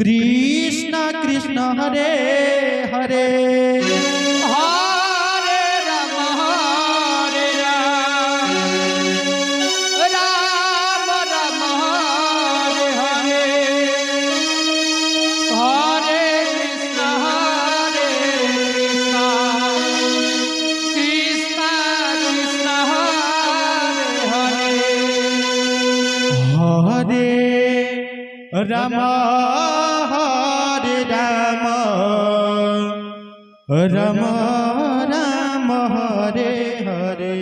कृष्ण कृष्ण हरे हरे हरे राम राम राम हरे हरे हरे कृष्ण कृष्ण कृष्ण हरे हरे हरे राम राम राम हरे हरे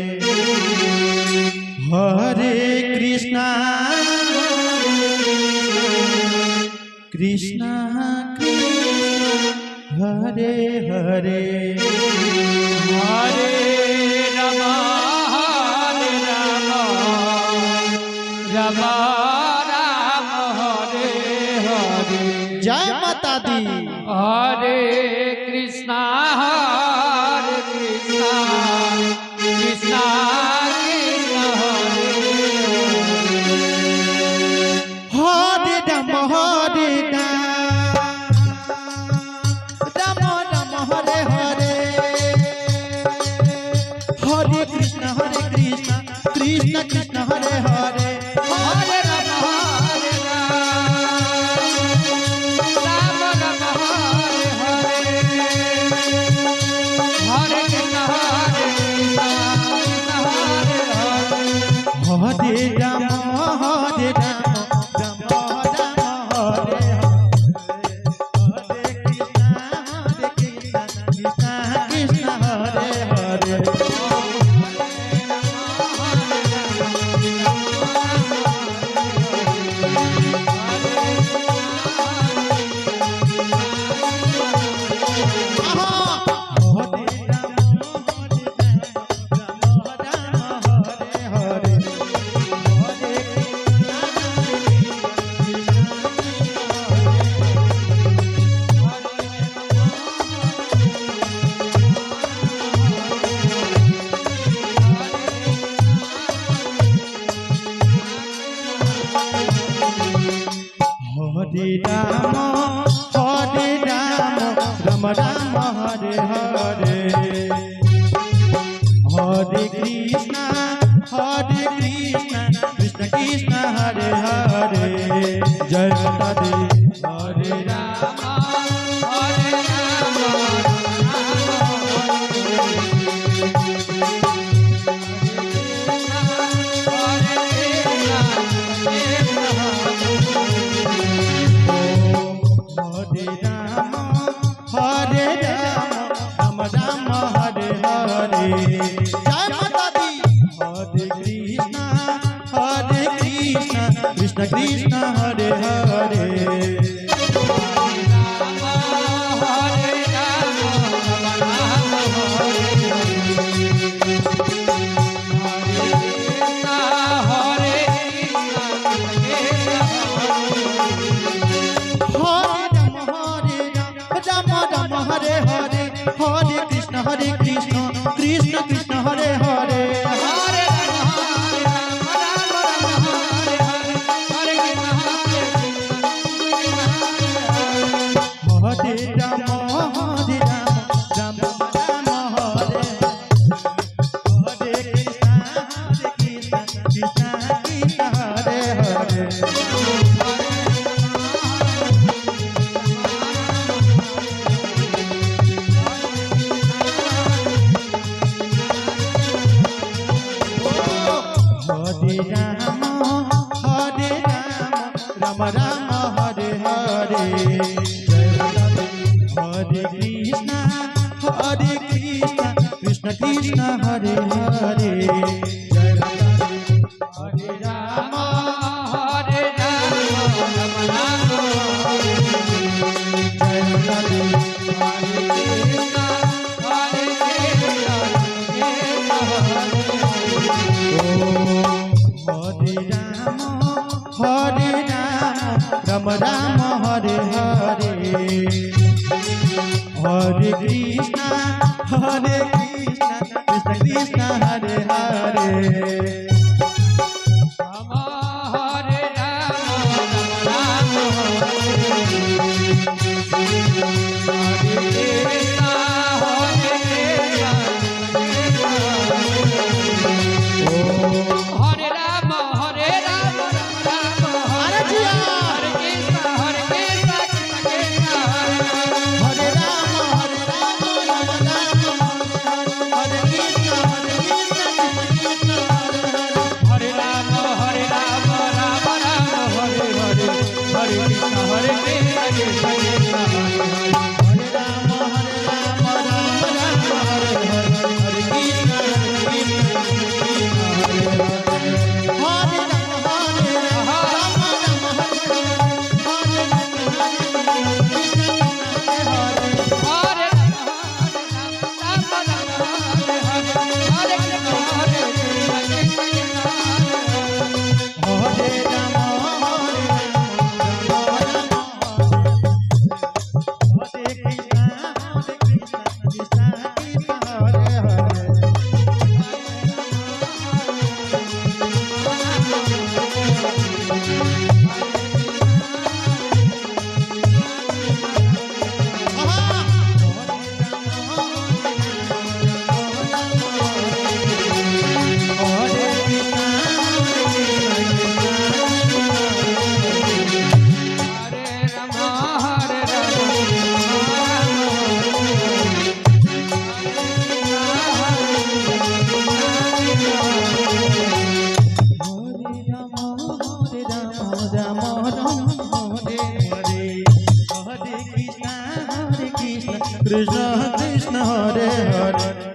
हरे कृष्ण कृष्ण हरे हरे हरे राम राम राम हरे हरे जय माता दी। हरे कृष्ण कृष्ण कृष्ण हरे हरे राम राम राम हरे हरे हरे कृष्ण कृष्ण कृष्ण हरे हरे हरे राम राम राम हरे हरे हरे कृष्ण हरे राम हरे राम राम राम हरे हरे कृष्ण कृष्ण हरे हरे हरे राम राम राम हरे हरे हरे कृष्ण कृष्ण कृष्ण हरे हरे जय माता दी। हरे राम राम राम हरे हरे जय माता दी। हरे कृष्ण कृष्ण कृष्ण हरे हरे हरे हरे हरे कृष्ण कृष्ण कृष्ण हरे हरे हरे राम हरे हरे हरे राम राम राम हरे हरे कृष्ण कृष्ण कृष्ण हरे हरे राम राम हरे हरे जय हरे कृष्ण कृष्ण कृष्ण हरे हरे जय हरे राम जय हरे राम राम हरे हरे हरे कृष्ण कृष्ण कृष्ण हरे हरे हरे राम राम हरे Krishna Krishna Hare Hare